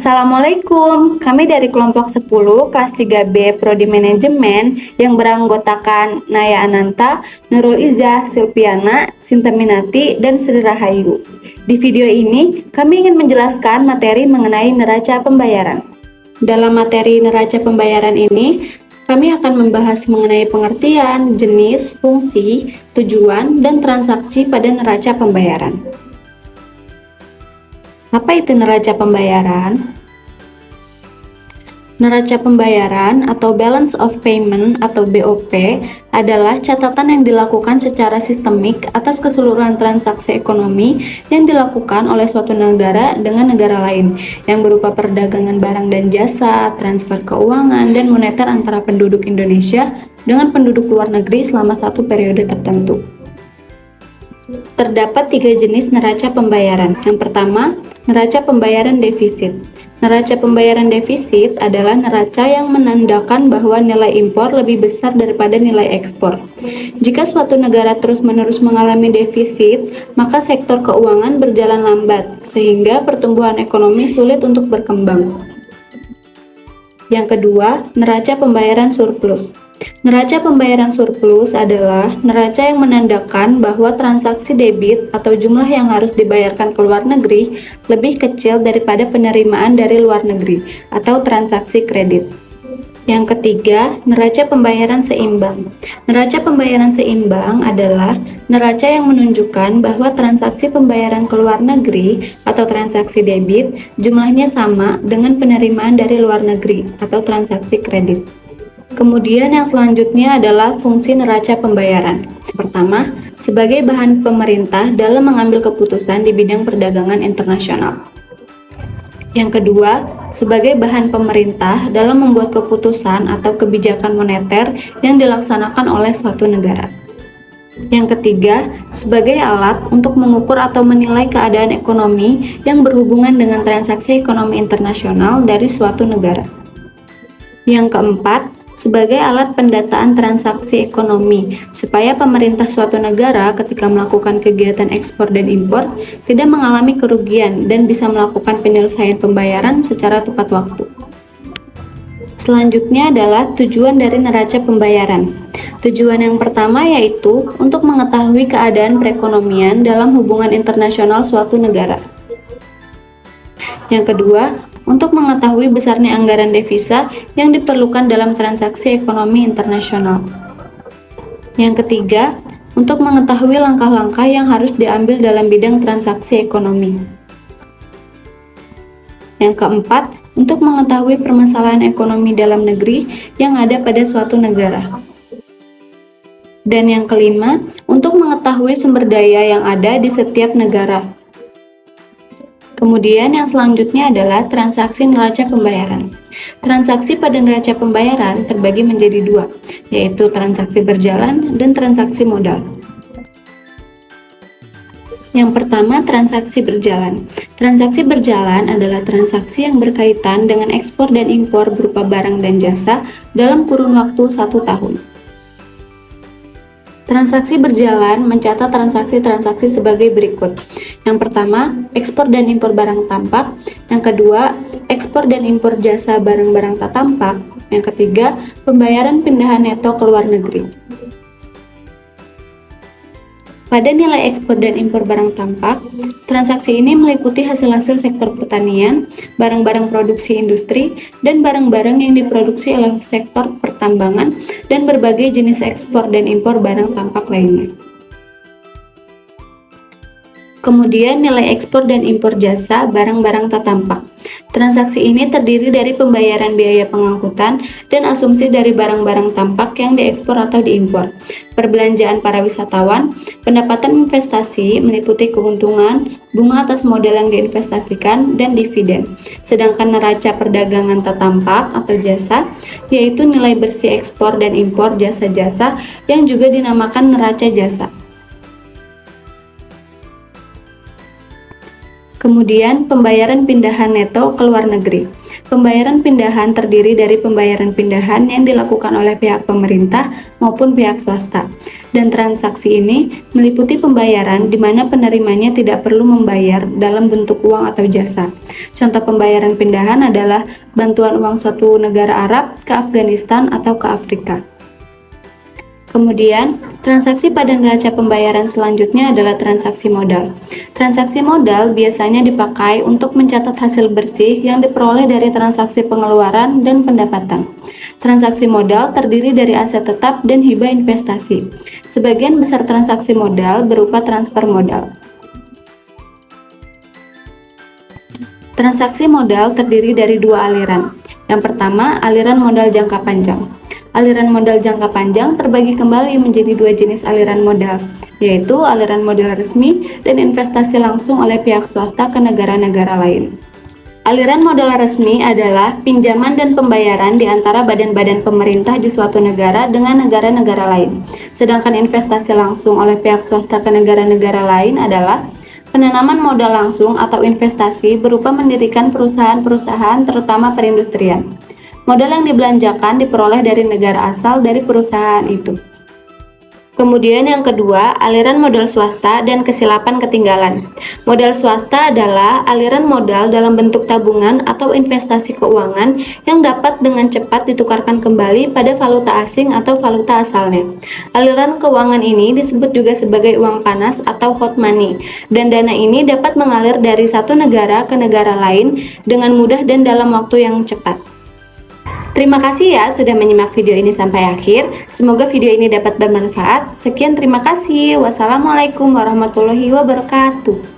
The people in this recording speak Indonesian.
Assalamualaikum, kami dari kelompok 10 kelas 3B Prodi Manajemen yang beranggotakan Naya Ananta, Nurul Izzah, Silpiana, Sinta Minati, dan Sri Rahayu. Di video ini, kami ingin menjelaskan materi mengenai neraca pembayaran. Dalam materi neraca pembayaran ini, kami akan membahas mengenai pengertian, jenis, fungsi, tujuan, dan transaksi pada neraca pembayaran. Apa itu neraca pembayaran? Neraca pembayaran atau Balance of Payment atau BOP adalah catatan yang dilakukan secara sistemik atas keseluruhan transaksi ekonomi yang dilakukan oleh suatu negara dengan negara lain yang berupa perdagangan barang dan jasa, transfer keuangan, dan moneter antara penduduk Indonesia dengan penduduk luar negeri selama satu periode tertentu. Terdapat 3 jenis neraca pembayaran. Yang pertama, neraca pembayaran defisit. Neraca pembayaran defisit adalah neraca yang menandakan bahwa nilai impor lebih besar daripada nilai ekspor. Jika suatu negara terus-menerus mengalami defisit, maka sektor keuangan berjalan lambat, sehingga pertumbuhan ekonomi sulit untuk berkembang. Yang kedua, neraca pembayaran surplus. Neraca pembayaran surplus adalah neraca yang menandakan bahwa transaksi debit atau jumlah yang harus dibayarkan ke luar negeri lebih kecil daripada penerimaan dari luar negeri atau transaksi kredit. Yang ketiga, neraca pembayaran seimbang. Neraca pembayaran seimbang adalah neraca yang menunjukkan bahwa transaksi pembayaran ke luar negeri atau transaksi debit jumlahnya sama dengan penerimaan dari luar negeri atau transaksi kredit. Kemudian yang selanjutnya adalah fungsi neraca pembayaran. Pertama, sebagai bahan pemerintah dalam mengambil keputusan di bidang perdagangan internasional. Yang kedua, sebagai bahan pemerintah dalam membuat keputusan atau kebijakan moneter yang dilaksanakan oleh suatu negara. Yang ketiga, sebagai alat untuk mengukur atau menilai keadaan ekonomi yang berhubungan dengan transaksi ekonomi internasional dari suatu negara. Yang keempat, sebagai alat pendataan transaksi ekonomi, supaya pemerintah suatu negara ketika melakukan kegiatan ekspor dan impor tidak mengalami kerugian dan bisa melakukan penyelesaian pembayaran secara tepat waktu. Selanjutnya adalah tujuan dari neraca pembayaran. Tujuan yang pertama yaitu untuk mengetahui keadaan perekonomian dalam hubungan internasional suatu negara. Yang kedua, untuk mengetahui besarnya anggaran devisa yang diperlukan dalam transaksi ekonomi internasional. Yang ketiga, untuk mengetahui langkah-langkah yang harus diambil dalam bidang transaksi ekonomi. Yang keempat, untuk mengetahui permasalahan ekonomi dalam negeri yang ada pada suatu negara. Dan yang kelima, untuk mengetahui sumber daya yang ada di setiap negara. Kemudian yang selanjutnya adalah transaksi neraca pembayaran. Transaksi pada neraca pembayaran terbagi menjadi 2, yaitu transaksi berjalan dan transaksi modal. Yang pertama, transaksi berjalan. Transaksi berjalan adalah transaksi yang berkaitan dengan ekspor dan impor berupa barang dan jasa dalam kurun waktu 1 tahun. Transaksi berjalan mencatat transaksi-transaksi sebagai berikut. Yang pertama, ekspor dan impor barang tampak. Yang kedua, ekspor dan impor jasa barang-barang tak tampak. Yang ketiga, pembayaran pindahan neto ke luar negeri. Pada nilai ekspor dan impor barang tampak, transaksi ini meliputi hasil-hasil sektor pertanian, barang-barang produksi industri, dan barang-barang yang diproduksi oleh sektor pertambangan, dan berbagai jenis ekspor dan impor barang tampak lainnya. Kemudian nilai ekspor dan impor jasa barang-barang tak tampak. Transaksi ini terdiri dari pembayaran biaya pengangkutan dan asumsi dari barang-barang tampak yang diekspor atau diimpor, perbelanjaan para wisatawan, pendapatan investasi meliputi keuntungan, bunga atas modal yang diinvestasikan, dan dividen. Sedangkan neraca perdagangan tak tampak atau jasa, yaitu nilai bersih ekspor dan impor jasa-jasa yang juga dinamakan neraca jasa. Kemudian, pembayaran pindahan neto ke luar negeri. Pembayaran pindahan terdiri dari pembayaran pindahan yang dilakukan oleh pihak pemerintah maupun pihak swasta. Dan transaksi ini meliputi pembayaran di mana penerimanya tidak perlu membayar dalam bentuk uang atau jasa. Contoh pembayaran pindahan adalah bantuan uang suatu negara Arab ke Afghanistan atau ke Afrika. Kemudian, transaksi pada neraca pembayaran selanjutnya adalah transaksi modal. Transaksi modal biasanya dipakai untuk mencatat hasil bersih yang diperoleh dari transaksi pengeluaran dan pendapatan. Transaksi modal terdiri dari aset tetap dan hibah investasi. Sebagian besar transaksi modal berupa transfer modal. Transaksi modal terdiri dari dua aliran. Yang pertama, aliran modal jangka panjang. Aliran modal jangka panjang terbagi kembali menjadi dua jenis aliran modal, yaitu aliran modal resmi dan investasi langsung oleh pihak swasta ke negara-negara lain. Aliran modal resmi adalah pinjaman dan pembayaran di antara badan-badan pemerintah di suatu negara dengan negara-negara lain. Sedangkan investasi langsung oleh pihak swasta ke negara-negara lain adalah penanaman modal langsung atau investasi berupa mendirikan perusahaan-perusahaan terutama perindustrian. Modal yang dibelanjakan diperoleh dari negara asal dari perusahaan itu. Kemudian yang kedua, aliran modal swasta dan kesilapan ketinggalan. Modal swasta adalah aliran modal dalam bentuk tabungan atau investasi keuangan yang dapat dengan cepat ditukarkan kembali pada valuta asing atau valuta asalnya. Aliran keuangan ini disebut juga sebagai uang panas atau hot money, dan dana ini dapat mengalir dari satu negara ke negara lain dengan mudah dan dalam waktu yang cepat. Terima kasih ya sudah menyimak video ini sampai akhir. Semoga video ini dapat bermanfaat. Sekian, terima kasih. Wassalamualaikum warahmatullahi wabarakatuh.